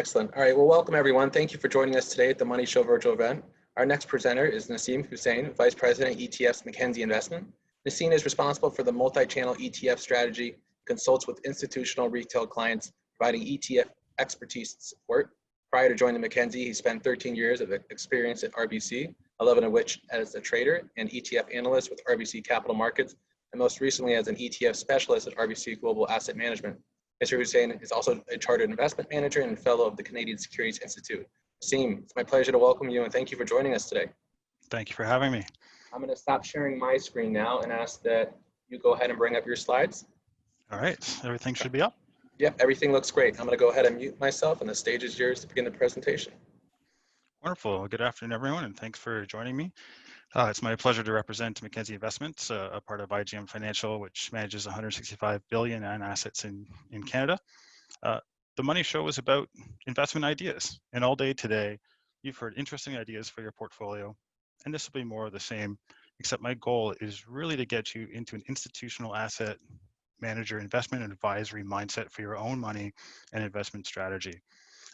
Excellent. All right. Well, welcome everyone. Thank you for joining us today at the Money Show virtual event. Our next presenter is Naseem Husain, Vice President, ETFs, Mackenzie Investment. Naseem is responsible for the multi-channel ETF strategy, consults with institutional retail clients, providing ETF expertise and support. Prior to joining Mackenzie, he spent 13 years of experience at RBC, 11 of which as a trader and ETF analyst with RBC Capital Markets, and most recently as an ETF specialist at RBC Global Asset Management. Mr. Husain is also a chartered investment manager and fellow of the Canadian Securities Institute. Naseem, it's my pleasure to welcome you and thank you for joining us today. Thank you for having me. I'm going to stop sharing my screen now and ask that you go ahead and bring up your slides. All right, everything should be up. Yep, everything looks great. I'm going to go ahead and mute myself and the stage is yours to begin the presentation. Wonderful. Good afternoon, everyone, and thanks for joining me. It's my pleasure to represent Mackenzie Investments, a part of IGM Financial, which manages 165 billion in assets in Canada. The Money Show is about investment ideas, and all day today, you've heard interesting ideas for your portfolio, and this will be more of the same, except my goal is really to get you into an institutional asset manager investment and advisory mindset for your own money and investment strategy.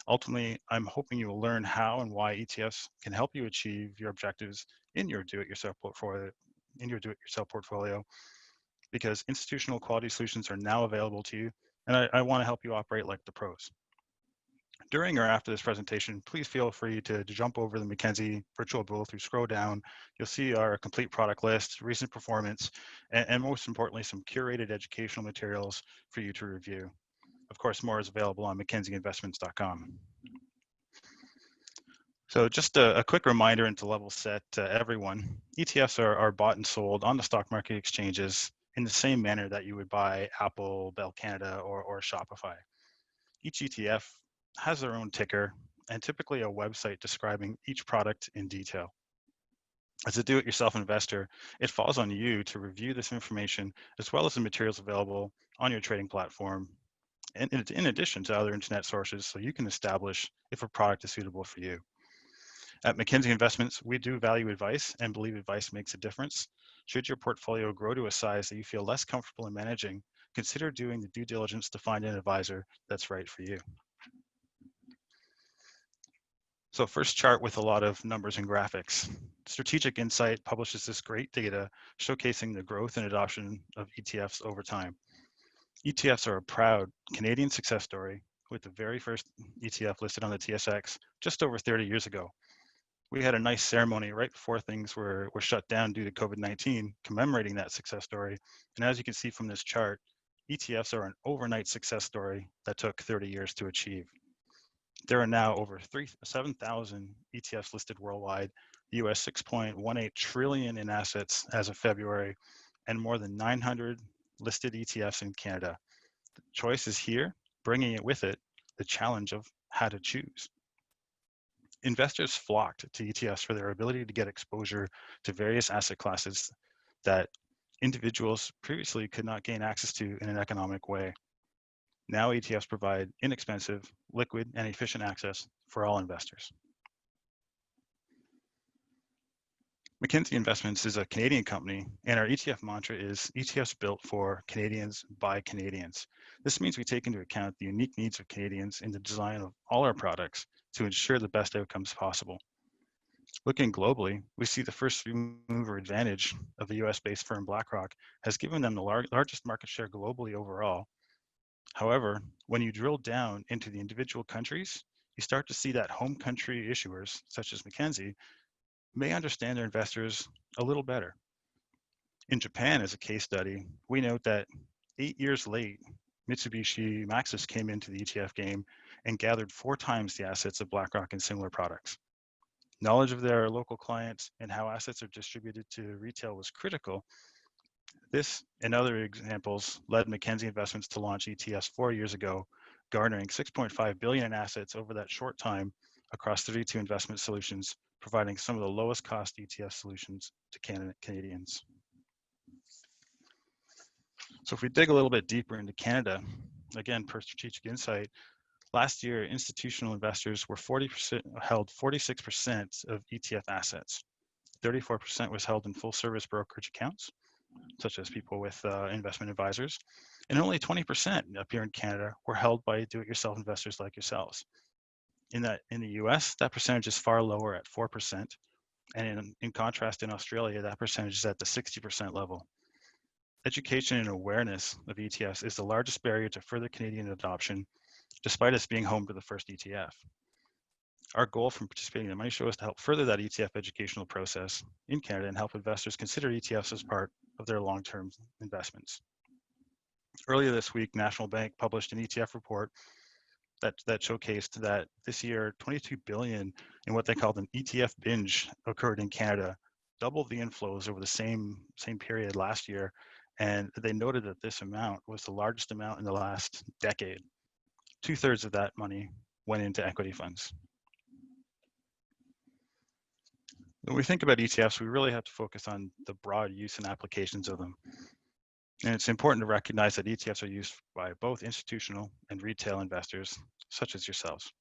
Ultimately, I'm hoping you will learn how and why ETFs can help you achieve your objectives in your do-it-yourself portfolio, because institutional quality solutions are now available to you, and I want to help you operate like the pros. During or after this presentation, please feel free to jump over the Mackenzie virtual booth or scroll down. You'll see our complete product list, recent performance, and most importantly, some curated educational materials for you to review. Of course, more is available on mackenzieinvestments.com. So just a quick reminder and to level set everyone, ETFs are bought and sold on the stock market exchanges in the same manner that you would buy Apple, Bell Canada, or Shopify. Each ETF has their own ticker and typically a website describing each product in detail. As a do-it-yourself investor, it falls on you to review this information as well as the materials available on your trading platform, and in addition to other internet sources, so you can establish if a product is suitable for you. At Mackenzie Investments, we do value advice and believe advice makes a difference. Should your portfolio grow to a size that you feel less comfortable in managing, consider doing the due diligence to find an advisor that's right for you. So first chart with a lot of numbers and graphics. Strategic Insight publishes this great data showcasing the growth and adoption of ETFs over time. ETFs are a proud Canadian success story, with the very first ETF listed on the TSX just over 30 years ago. We had a nice ceremony right before things were shut down due to COVID-19, commemorating that success story. And as you can see from this chart, ETFs are an overnight success story that took 30 years to achieve. There are now over 7,000 ETFs listed worldwide, US 6.18 trillion in assets as of February, and more than 900 listed ETFs in Canada. The choice is here, bringing it with it the challenge of how to choose. Investors flocked to ETFs for their ability to get exposure to various asset classes that individuals previously could not gain access to in an economic way. Now ETFs provide inexpensive, liquid, and efficient access for all investors. Mackenzie Investments is a Canadian company, and our ETF mantra is ETFs built for Canadians by Canadians. This means we take into account the unique needs of Canadians in the design of all our products to ensure the best outcomes possible. Looking globally, we see the first mover advantage of the US-based firm BlackRock has given them the largest market share globally overall. However, when you drill down into the individual countries, you start to see that home country issuers, such as Mackenzie, may understand their investors a little better. In Japan, as a case study, we note that 8 years late, Mitsubishi Maxus came into the ETF game and gathered 4 times the assets of BlackRock in similar products. Knowledge of their local clients and how assets are distributed to retail was critical. This and other examples led Mackenzie Investments to launch ETFs 4 years ago, garnering 6.5 billion in assets over that short time across 32 investment solutions, providing some of the lowest cost ETF solutions to Canadians. So if we dig a little bit deeper into Canada, again, per Strategic Insight, last year, institutional investors held 46% of ETF assets. 34% was held in full service brokerage accounts, such as people with investment advisors, and only 20% up here in Canada were held by do-it-yourself investors like yourselves. In the US, that percentage is far lower at 4%. And in contrast, in Australia, that percentage is at the 60% level. Education and awareness of ETFs is the largest barrier to further Canadian adoption, despite us being home to the first ETF. Our goal from participating in the Money Show is to help further that ETF educational process in Canada and help investors consider ETFs as part of their long-term investments. Earlier this week, National Bank published an ETF report that showcased that this year, 22 billion in what they called an ETF binge occurred in Canada, double the inflows over the same period last year. And they noted that this amount was the largest amount in the last decade. 2/3 of that money went into equity funds. When we think about ETFs, we really have to focus on the broad use and applications of them. And it's important to recognize that ETFs are used by both institutional and retail investors, such as yourselves.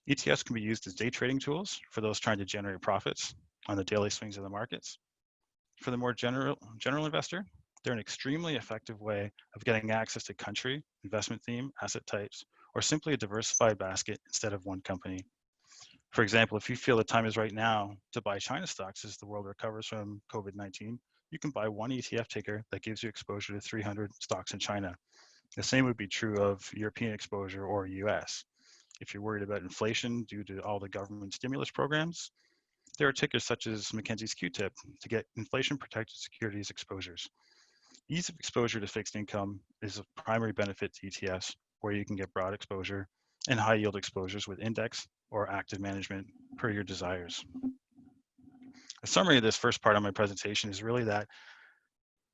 ETFs can be used as day trading tools for those trying to generate profits on the daily swings of the markets. For the more general investor, they're an extremely effective way of getting access to country, investment theme, asset types, or simply a diversified basket instead of one company. For example, if you feel the time is right now to buy China stocks as the world recovers from COVID-19, you can buy one ETF ticker that gives you exposure to 300 stocks in China. The same would be true of European exposure or US. If you're worried about inflation due to all the government stimulus programs, there are tickers such as Mackenzie's Q-tip to get inflation-protected securities exposures. Ease of exposure to fixed income is a primary benefit to ETFs, where you can get broad exposure and high yield exposures with index or active management per your desires. A summary of this first part of my presentation is really that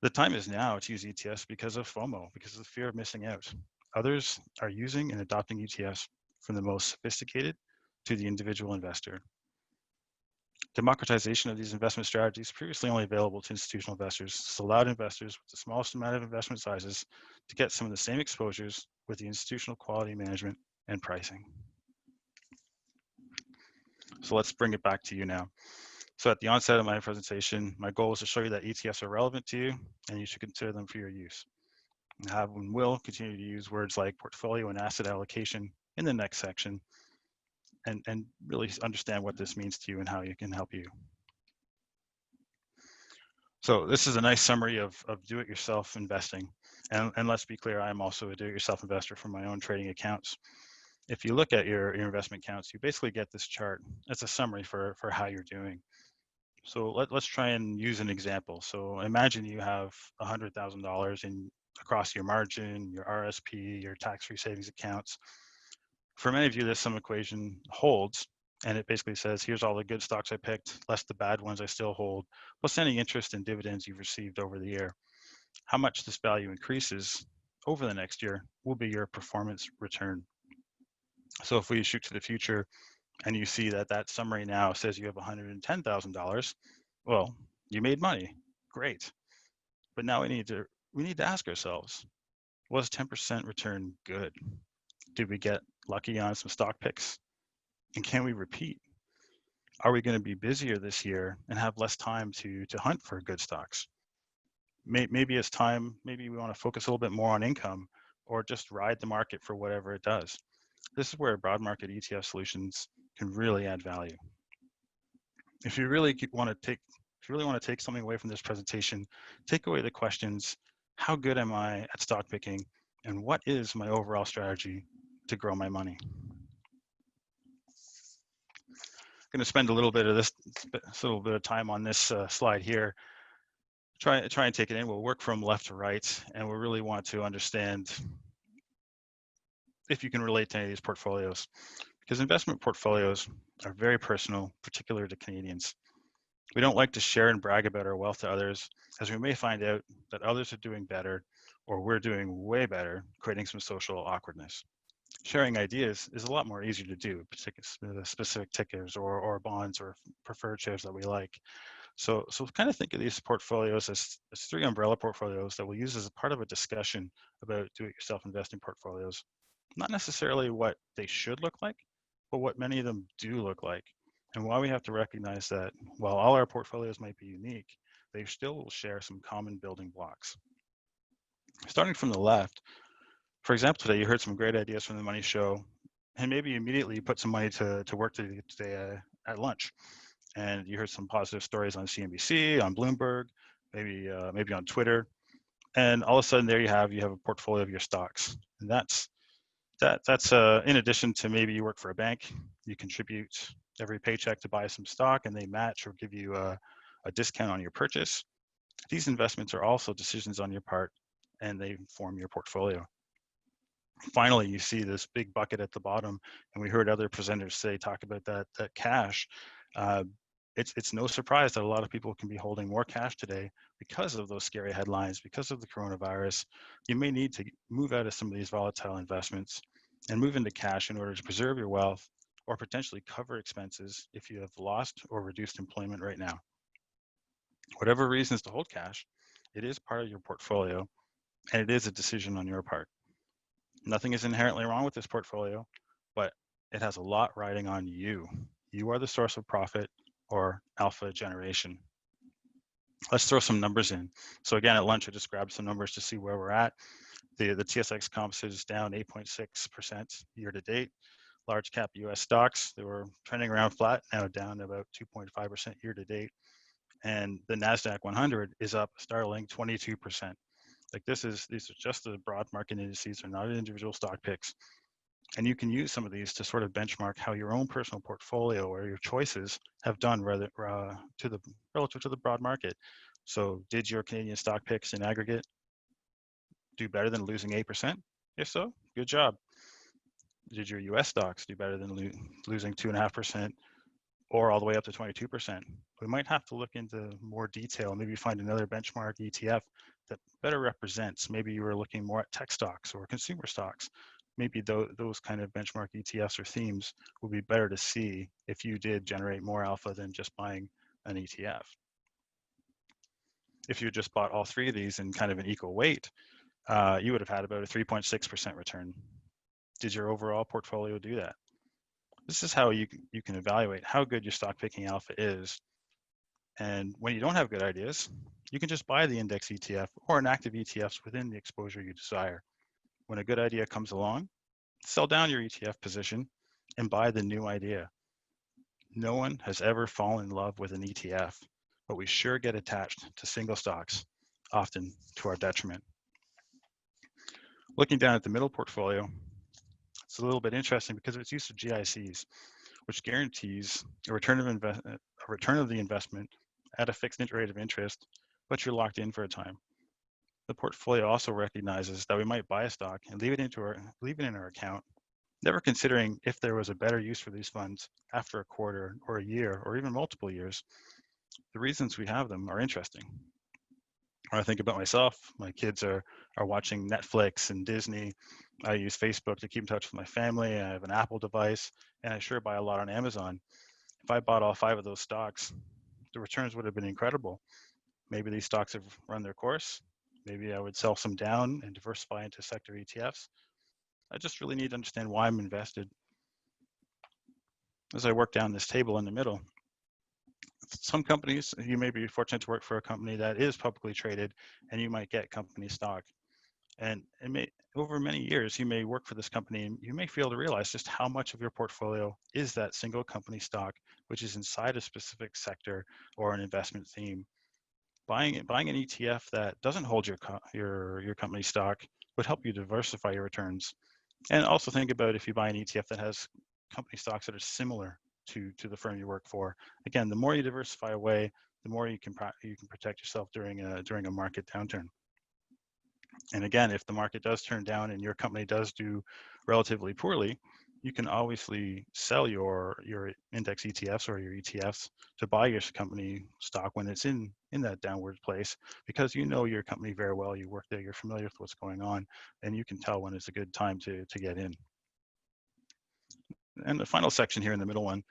the time is now to use ETFs because of FOMO, because of the fear of missing out. Others are using and adopting ETFs from the most sophisticated to the individual investor. Democratization of these investment strategies, previously only available to institutional investors, has allowed investors with the smallest amount of investment sizes to get some of the same exposures with the institutional quality management and pricing. So let's bring it back to you now. So at the onset of my presentation, my goal is to show you that ETFs are relevant to you and you should consider them for your use. And have and will continue to use words like portfolio and asset allocation in the next section and really understand what this means to you and how it can help you. So this is a nice summary of do-it-yourself investing. And let's be clear, I'm also a do-it-yourself investor for my own trading accounts. If you look at your investment accounts, you basically get this chart as a summary for how you're doing. So let's try and use an example. So imagine you have $100,000 across your margin, your RSP, your tax-free savings accounts. For many of you, this sum equation holds, and it basically says, here's all the good stocks I picked, less the bad ones I still hold, plus any interest and dividends you've received over the year. How much this value increases over the next year will be your performance return. So if we shoot to the future and you see that that summary now says you have $110,000, well, you made money, great. But now we need to ask ourselves, was 10% return good? Did we get lucky on some stock picks? And can we repeat? Are we going to be busier this year and have less time to hunt for good stocks? Maybe it's time, maybe we want to focus a little bit more on income or just ride the market for whatever it does. This is where broad market ETF solutions can really add value. If you really want to take something away from this presentation, take away the questions, how good am I at stock picking? And what is my overall strategy to grow my money? I'm going to spend a little bit of time on this slide here. Try and take it in. We'll work from left to right, and we really want to understand if you can relate to any of these portfolios, because investment portfolios are very personal, particular to Canadians. We don't like to share and brag about our wealth to others, as we may find out that others are doing better or we're doing way better, creating some social awkwardness. Sharing ideas is a lot more easier to do, specific tickers or bonds or preferred shares that we like. So kind of think of these portfolios as three umbrella portfolios that we'll use as a part of a discussion about do-it-yourself investing portfolios. Not necessarily what they should look like, but what many of them do look like, and why we have to recognize that while all our portfolios might be unique, they still will share some common building blocks. Starting from the left, for example, today you heard some great ideas from the Money Show and maybe immediately you put some money to work today at lunch, and you heard some positive stories on CNBC, on Bloomberg, maybe on Twitter, and all of a sudden there you have a portfolio of your stocks, and that's in addition to maybe you work for a bank, you contribute every paycheck to buy some stock, and they match or give you a discount on your purchase. These investments are also decisions on your part, and they form your portfolio. Finally, you see this big bucket at the bottom, and we heard other presenters talk about that cash. Uh, it's no surprise that a lot of people can be holding more cash today because of those scary headlines, because of the coronavirus. You may need to move out of some of these volatile investments and move into cash in order to preserve your wealth or potentially cover expenses if you have lost or reduced employment right now. Whatever reasons to hold cash, it is part of your portfolio, and it is a decision on your part. Nothing is inherently wrong with this portfolio, but it has a lot riding on you. You are the source of profit or alpha generation. Let's throw some numbers in. So again, at lunch, I just grabbed some numbers to see where we're at. The TSX Composite is down 8.6% year to date. Large cap US stocks, they were trending around flat, now down about 2.5% year to date. And the NASDAQ 100 is up a startling 22%. Like these are just the broad market indices, are not individual stock picks. And you can use some of these to sort of benchmark how your own personal portfolio or your choices have done relative to the broad market. So did your Canadian stock picks in aggregate do better than losing 8%? If so, good job. Did your US stocks do better than losing 2.5% or all the way up to 22%? We might have to look into more detail, maybe find another benchmark ETF that better represents. Maybe you were looking more at tech stocks or consumer stocks. Maybe those kind of benchmark ETFs or themes will be better to see if you did generate more alpha than just buying an ETF. If you just bought all three of these in kind of an equal weight, you would have had about a 3.6% return. Did your overall portfolio do that? This is how you can evaluate how good your stock picking alpha is. And when you don't have good ideas, you can just buy the index ETF or an active ETFs within the exposure you desire. When a good idea comes along, sell down your ETF position and buy the new idea. No one has ever fallen in love with an ETF, but we sure get attached to single stocks, often to our detriment. Looking down at the middle portfolio, it's a little bit interesting because of its use of GICs, which guarantees a return of the investment at a fixed rate of interest, but you're locked in for a time. The portfolio also recognizes that we might buy a stock and leave it in our account, never considering if there was a better use for these funds after a quarter or a year or even multiple years. The reasons we have them are interesting. When I think about myself, my kids are watching Netflix and Disney. I use Facebook to keep in touch with my family. I have an Apple device, and I sure buy a lot on Amazon. If I bought all 5 of those stocks, the returns would have been incredible. Maybe these stocks have run their course. Maybe I would sell some down and diversify into sector ETFs. I just really need to understand why I'm invested. As I work down this table in the middle, some companies, you may be fortunate to work for a company that is publicly traded, and you might get company stock. And over many years, you may work for this company, and you may fail to realize just how much of your portfolio is that single company stock, which is inside a specific sector or an investment theme. Buying an ETF that doesn't hold your company stock would help you diversify your returns. And also think about if you buy an ETF that has company stocks that are similar to the firm you work for. Again, the more you diversify away, the more you can protect yourself during a market downturn. And again, if the market does turn down and your company does do relatively poorly, you can obviously sell your index ETFs or your ETFs to buy your company stock when it's in that downward place, because you know your company very well, you work there, you're familiar with what's going on, and you can tell when it's a good time to get in. And the final section here in the middle one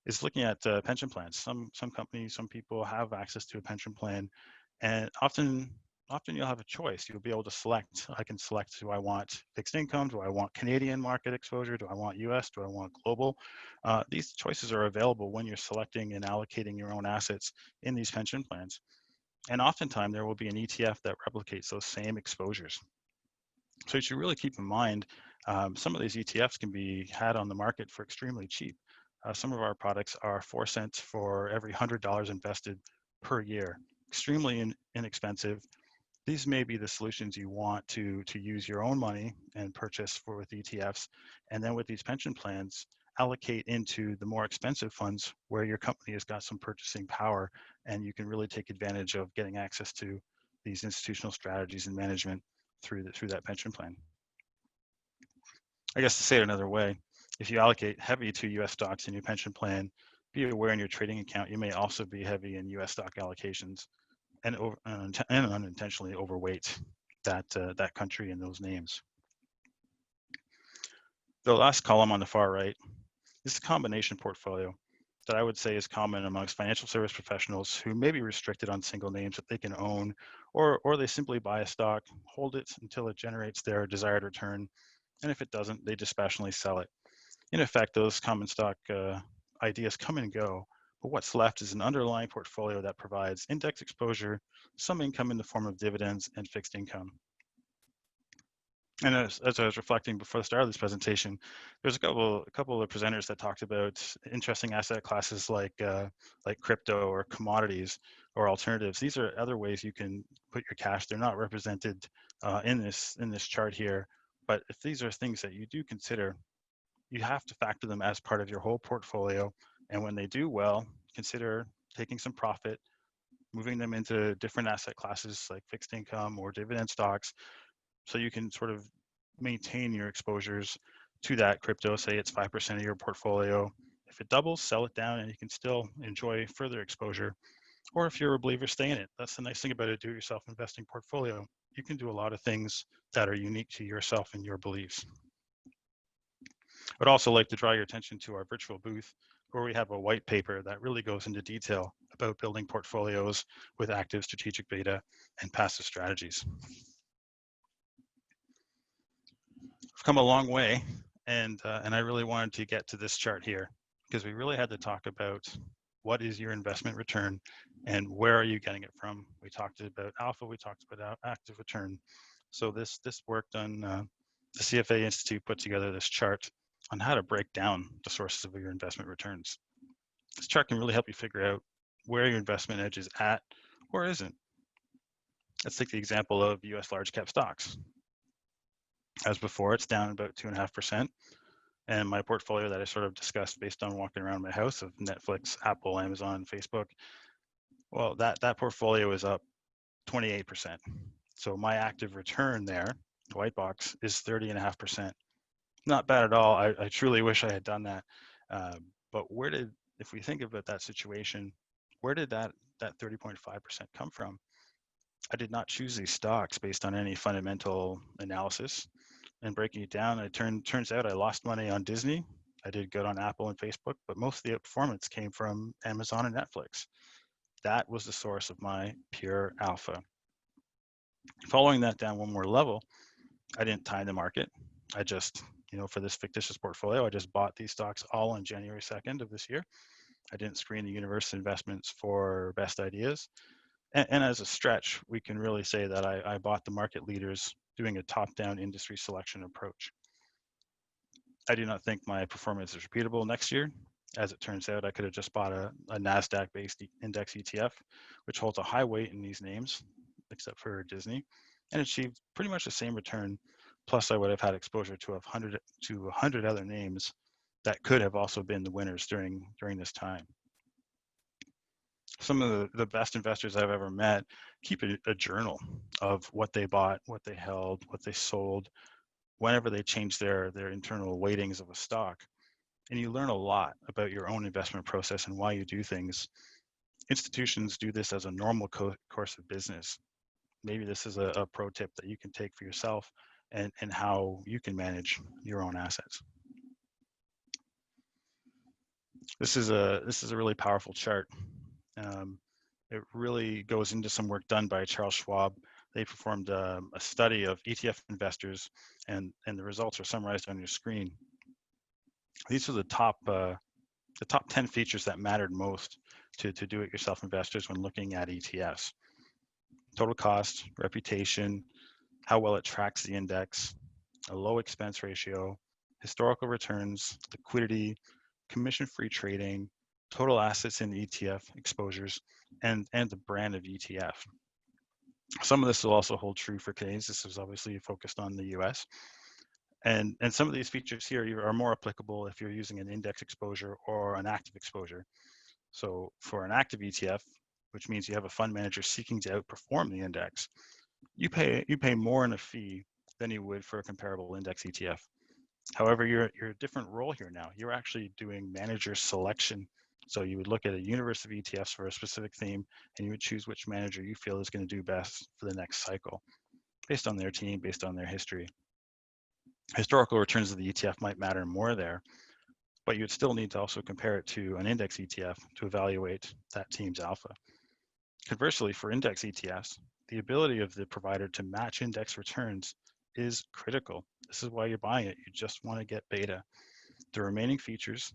is looking at pension plans. Some companies, some people have access to a pension plan, and often you'll have a choice. You'll be able to select. I can select, do I want fixed income? Do I want Canadian market exposure? Do I want US? Do I want global? These choices are available when you're selecting and allocating your own assets in these pension plans. And oftentimes there will be an ETF that replicates those same exposures. So you should really keep in mind, some of these ETFs can be had on the market for extremely cheap. Some of our products are 4 cents for every $100 invested per year, extremely inexpensive. These may be the solutions you want to use your own money and purchase for with ETFs. And then with these pension plans, allocate into the more expensive funds where your company has got some purchasing power and you can really take advantage of getting access to these institutional strategies and management through that pension plan. I guess to say it another way, if you allocate heavy to US stocks in your pension plan, be aware in your trading account, you may also be heavy in US stock allocations and unintentionally overweight that country and those names. The last column on the far right is a combination portfolio that I would say is common amongst financial service professionals who may be restricted on single names that they can own, or they simply buy a stock, hold it until it generates their desired return, and if it doesn't, they dispassionately sell it. In effect, those common stock ideas come and go, but what's left is an underlying portfolio that provides index exposure, some income in the form of dividends, and fixed income. And as I was reflecting before the start of this presentation, there's a couple of presenters that talked about interesting asset classes like crypto or commodities or alternatives. These are other ways you can put your cash. They're not represented in this chart here, but if these are things that you do consider, you have to factor them as part of your whole portfolio. And when they do well, consider taking some profit, moving them into different asset classes like fixed income or dividend stocks, so you can sort of maintain your exposures to that crypto. Say it's 5% of your portfolio. If it doubles, sell it down and you can still enjoy further exposure. Or if you're a believer, stay in it. That's the nice thing about a do-it-yourself investing portfolio. You can do a lot of things that are unique to yourself and your beliefs. I'd also like to draw your attention to our virtual booth, where we have a white paper that really goes into detail about building portfolios with active strategic beta and passive strategies. I've come a long way, and I really wanted to get to this chart here because we really had to talk about what is your investment return and where are you getting it from. We talked about alpha, we talked about active return. So this work done, the CFA Institute put together this chart on how to break down the sources of your investment returns. This chart can really help you figure out where your investment edge is at or isn't. Let's take the example of US large cap stocks. As before, it's down about 2.5%. And my portfolio that I sort of discussed based on walking around my house of Netflix, Apple, Amazon, Facebook, well, that portfolio is up 28%. So my active return there, the white box, is 30.5%. Not bad at all. I truly wish I had done that. But if we think about that situation, where did that 30.5% come from? I did not choose these stocks based on any fundamental analysis. And breaking it down, it turns out I lost money on Disney. I did good on Apple and Facebook, but most of the performance came from Amazon and Netflix. That was the source of my pure alpha. Following that down one more level, I didn't time the market. I just, for this fictitious portfolio, I just bought these stocks all on January 2nd of this year. I didn't screen the universe investments for best ideas. And as a stretch, we can really say that I bought the market leaders doing a top-down industry selection approach. I do not think my performance is repeatable next year. As it turns out, I could have just bought a NASDAQ-based index ETF, which holds a high weight in these names, except for Disney, and achieved pretty much the same return. Plus, I would have had exposure to 100 other names that could have also been the winners during this time. Some of the best investors I've ever met keep a journal of what they bought, what they held, what they sold, whenever they change their internal weightings of a stock. And you learn a lot about your own investment process and why you do things. Institutions do this as a normal course of business. Maybe this is a pro tip that you can take for yourself and how you can manage your own assets. This is a really powerful chart. It really goes into some work done by Charles Schwab. They performed a study of ETF investors, and the results are summarized on your screen. These are the top 10 features that mattered most to do-it-yourself investors when looking at ETFs. Total cost, reputation, how well it tracks the index, a low expense ratio, historical returns, liquidity, commission-free trading, total assets in ETF exposures, and the brand of ETF. Some of this will also hold true for Canadians. This is obviously focused on the US. And some of these features here are more applicable if you're using an index exposure or an active exposure. So for an active ETF, which means you have a fund manager seeking to outperform the index, you pay more in a fee than you would for a comparable index ETF. However, you're a different role here now. You're actually doing manager selection. So you would look at a universe of ETFs for a specific theme, and you would choose which manager you feel is going to do best for the next cycle, based on their team, based on their history. Historical returns of the ETF might matter more there, but you'd still need to also compare it to an index ETF to evaluate that team's alpha. Conversely, for index ETFs, the ability of the provider to match index returns is critical. This is why you're buying it. You just want to get beta. The remaining features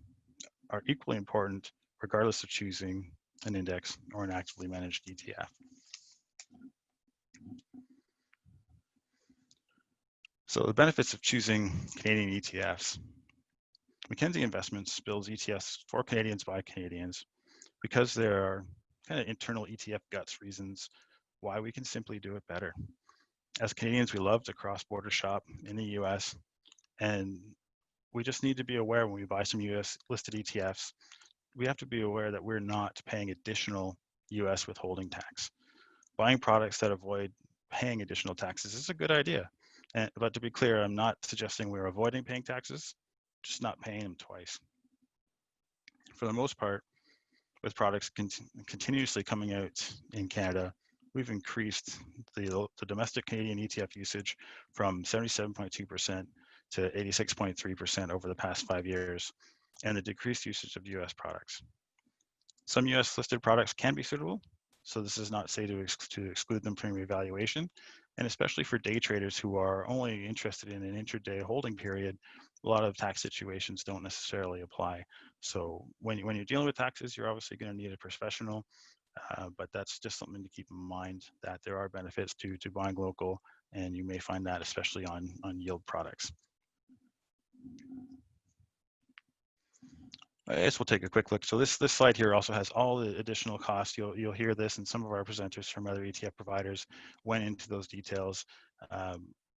are equally important regardless of choosing an index or an actively managed ETF. So the benefits of choosing Canadian ETFs. Mackenzie Investments builds ETFs for Canadians by Canadians because there are kind of internal ETF guts reasons why we can simply do it better. As Canadians, we love to cross-border shop in the US, and we just need to be aware when we buy some US listed ETFs, we have to be aware that we're not paying additional US withholding tax. Buying products that avoid paying additional taxes is a good idea. But to be clear, I'm not suggesting we're avoiding paying taxes, just not paying them twice. For the most part, with products continuously coming out in Canada, we've increased the domestic Canadian ETF usage from 77.2% to 86.3% over the past 5 years, and the decreased usage of US products. Some US listed products can be suitable, so this is not say to exclude them from revaluation, and especially for day traders who are only interested in an intraday holding period, a lot of tax situations don't necessarily apply. So when you're dealing with taxes, you're obviously going to need a professional, but that's just something to keep in mind, that there are benefits to buying local, and you may find that especially on yield products. I guess we'll take a quick look. So this slide here also has all the additional costs. You'll hear this, and some of our presenters from other ETF providers went into those details.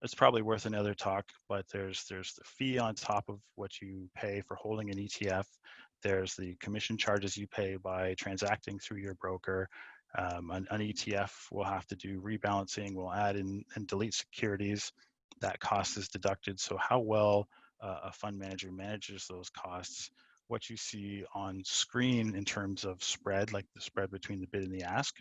It's probably worth another talk, but there's the fee on top of what you pay for holding an ETF. There's the commission charges you pay by transacting through your broker. An ETF will have to do rebalancing, will add in and delete securities. That cost is deducted. So how well a fund manager manages those costs, what you see on screen in terms of spread, like the spread between the bid and the ask,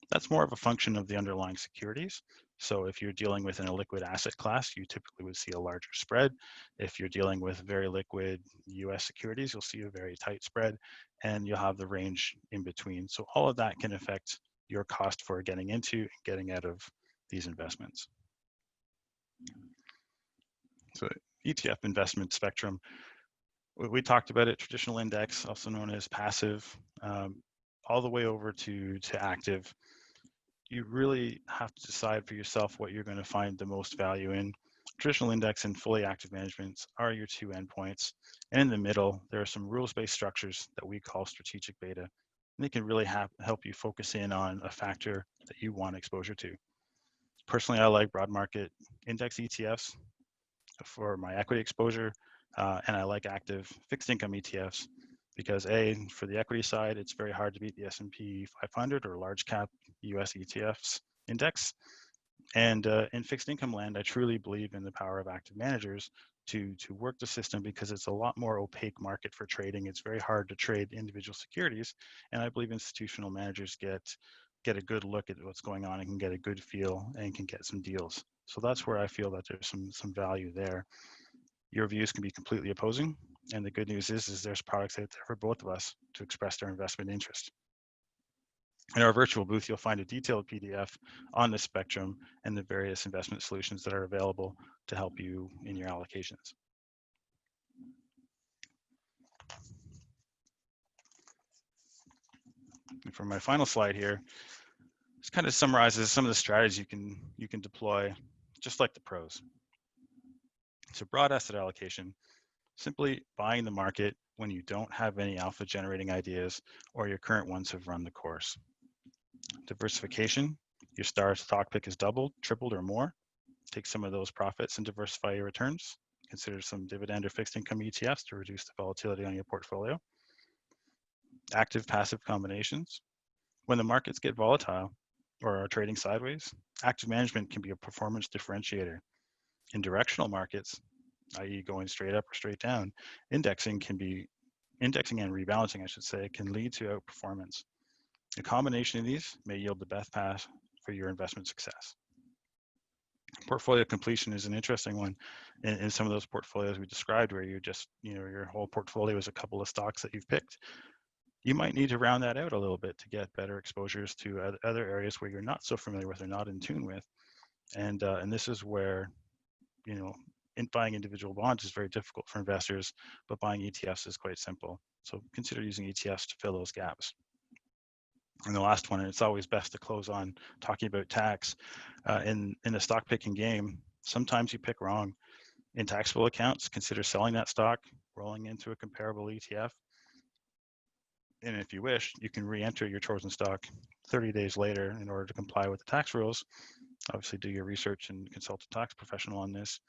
that's more of a function of the underlying securities. So if you're dealing with an illiquid asset class, you typically would see a larger spread. If you're dealing with very liquid US securities, you'll see a very tight spread, and you'll have the range in between. So all of that can affect your cost for getting into and getting out of these investments. So ETF investment spectrum. We talked about it, traditional index, also known as passive, all the way over to active. You really have to decide for yourself what you're going to find the most value in. Traditional index and fully active managements are your two endpoints. And in the middle, there are some rules-based structures that we call strategic beta. And they can really help you focus in on a factor that you want exposure to. Personally, I like broad market index ETFs for my equity exposure. And I like active fixed income ETFs because for the equity side, it's very hard to beat the S&P 500 or large cap US ETFs index. And in fixed income land, I truly believe in the power of active managers to work the system because it's a lot more opaque market for trading. It's very hard to trade individual securities. And I believe institutional managers get a good look at what's going on and can get a good feel and can get some deals. So that's where I feel that there's some value there. Your views can be completely opposing, and the good news is there's products out there for both of us to express their investment interest. In our virtual booth, you'll find a detailed PDF on the spectrum and the various investment solutions that are available to help you in your allocations. And for my final slide here, this kind of summarizes some of the strategies you can deploy, just like the pros. So broad asset allocation, simply buying the market when you don't have any alpha generating ideas or your current ones have run the course. Diversification, your star stock pick is doubled, tripled, or more. Take some of those profits and diversify your returns. Consider some dividend or fixed income ETFs to reduce the volatility on your portfolio. Active passive combinations. When the markets get volatile or are trading sideways, active management can be a performance differentiator. In directional markets, i.e. going straight up or straight down, indexing and rebalancing, I should say, can lead to outperformance. A combination of these may yield the best path for your investment success. Portfolio completion is an interesting one in some of those portfolios we described where you just, your whole portfolio is a couple of stocks that you've picked. You might need to round that out a little bit to get better exposures to other areas where you're not so familiar with or not in tune with. And this is where, buying individual bonds is very difficult for investors, but buying ETFs is quite simple. So consider using ETFs to fill those gaps. And the last one, and it's always best to close on talking about tax. In the stock picking game, sometimes you pick wrong. In taxable accounts, consider selling that stock, rolling into a comparable ETF. And if you wish, you can re-enter your chosen stock 30 days later in order to comply with the tax rules. Obviously, do your research and consult a tax professional on this.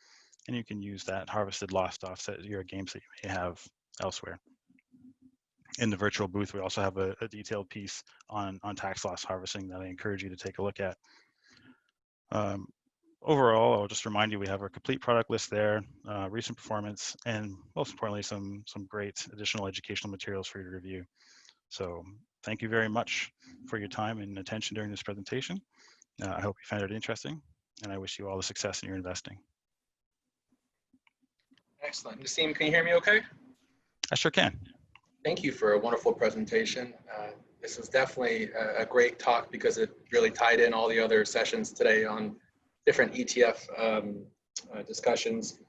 And you can use that harvested loss to offset your gains that you may have elsewhere. In the virtual booth, we also have a detailed piece on tax loss harvesting that I encourage you to take a look at. Overall, I'll just remind you, we have our complete product list there, recent performance, and most importantly, some great additional educational materials for you to review. So thank you very much for your time and attention during this presentation. I hope you found it interesting, and I wish you all the success in your investing. Excellent. Naseem, can you hear me okay? I sure can. Thank you for a wonderful presentation. This was definitely a great talk because it really tied in all the other sessions today on different ETF discussions.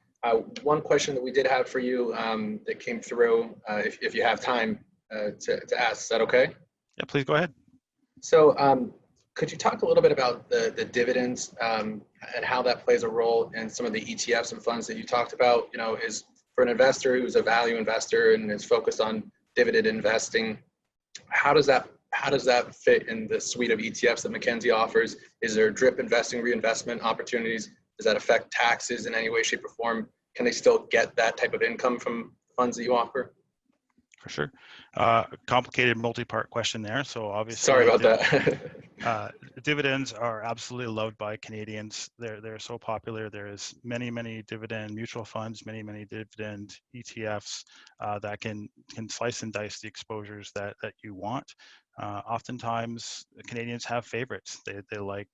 One question that we did have for you that came through, if you have time to ask, is that okay? Yeah, please go ahead. So could you talk a little bit about the dividends and how that plays a role in some of the ETFs and funds that you talked about? Is for an investor who's a value investor and is focused on dividend investing, how does that fit in the suite of ETFs that Mackenzie offers? Is there drip investing, reinvestment opportunities? Does that affect taxes in any way, shape, or form? Can they still get that type of income from funds that you offer? For sure. Complicated multi-part question there. So obviously, sorry about that. Dividends are absolutely loved by Canadians. They're so popular. There is many dividend mutual funds, many dividend ETFs that can slice and dice the exposures that you want. Oftentimes, Canadians have favorites. They like,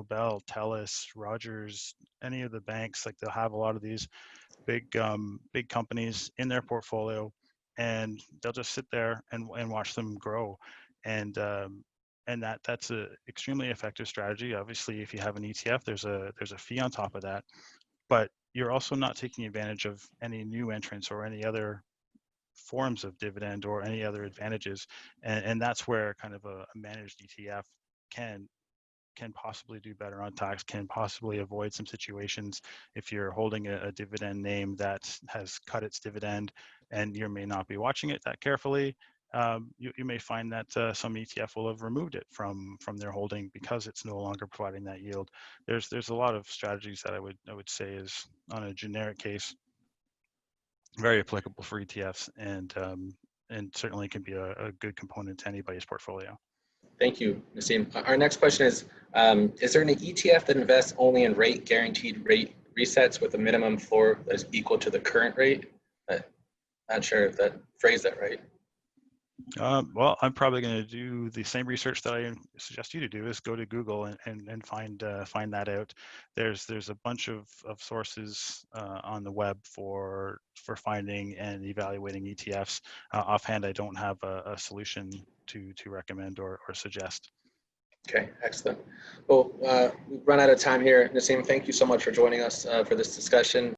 Bell, TELUS, Rogers, any of the banks. Like, they'll have a lot of these big companies in their portfolio, and they'll just sit there and watch them grow. And that's a extremely effective strategy. Obviously, if you have an ETF, there's a fee on top of that, but you're also not taking advantage of any new entrants or any other forms of dividend or any other advantages. And that's where kind of a managed ETF can possibly do better on tax, can possibly avoid some situations. If you're holding a dividend name that has cut its dividend and you may not be watching it that carefully, you may find that some ETF will have removed it from their holding because it's no longer providing that yield. There's a lot of strategies that I would say is, on a generic case, very applicable for ETFs, and certainly can be a good component to anybody's portfolio. Thank you, Naseem. Our next question is there an ETF that invests only in guaranteed rate resets with a minimum floor that is equal to the current rate? Not sure if that phrased that right. Well, I'm probably going to do the same research that I suggest you to do, is go to Google and find that out. There's a bunch of sources on the web for finding and evaluating ETFs. Offhand, I don't have a solution to recommend or suggest. Okay, excellent. Well, we've run out of time here. Naseem, thank you so much for joining us for this discussion.